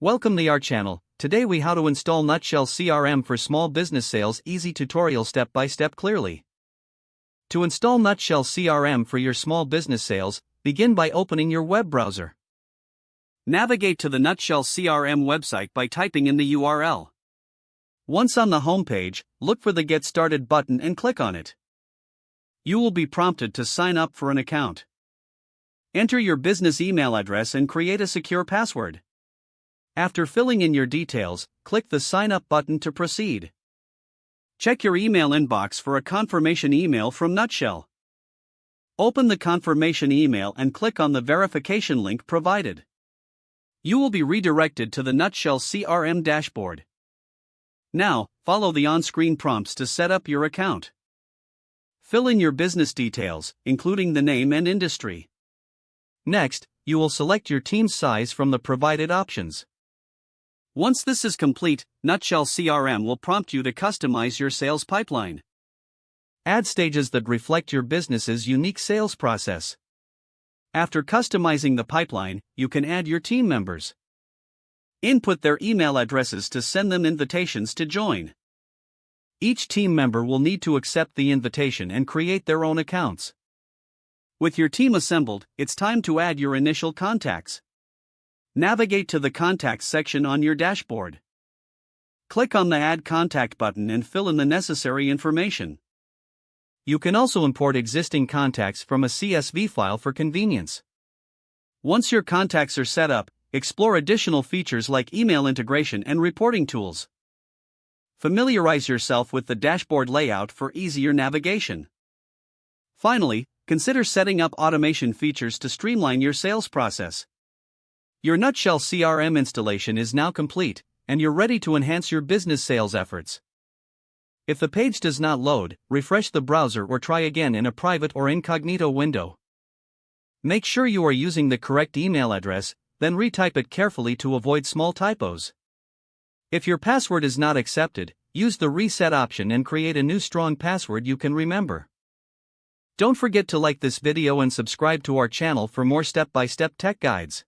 Welcome to our channel. Today we how to install Nutshell CRM for small business sales. Easy tutorial step by step clearly. To install Nutshell CRM for your small business sales, begin by opening your web browser. Navigate to the Nutshell CRM website by typing in the URL. Once on the home page, look for the Get Started button and click on it. You will be prompted to sign up for an account. Enter your business email address and create a secure password. After filling in your details, click the Sign Up button to proceed. Check your email inbox for a confirmation email from Nutshell. Open the confirmation email and click on the verification link provided. You will be redirected to the Nutshell CRM dashboard. Now, follow the on-screen prompts to set up your account. Fill in your business details, including the name and industry. Next, you will select your team's size from the provided options. Once this is complete, Nutshell CRM will prompt you to customize your sales pipeline. Add stages that reflect your business's unique sales process. After customizing the pipeline, you can add your team members. Input their email addresses to send them invitations to join. Each team member will need to accept the invitation and create their own accounts. With your team assembled, it's time to add your initial contacts. Navigate to the Contacts section on your dashboard. Click on the Add Contact button and fill in the necessary information. You can also import existing contacts from a CSV file for convenience. Once your contacts are set up, explore additional features like email integration and reporting tools. Familiarize yourself with the dashboard layout for easier navigation. Finally, consider setting up automation features to streamline your sales process. Your Nutshell CRM installation is now complete, and you're ready to enhance your business sales efforts. If the page does not load, refresh the browser or try again in a private or incognito window. Make sure you are using the correct email address, then retype it carefully to avoid small typos. If your password is not accepted, use the reset option and create a new strong password you can remember. Don't forget to like this video and subscribe to our channel for more step-by-step tech guides.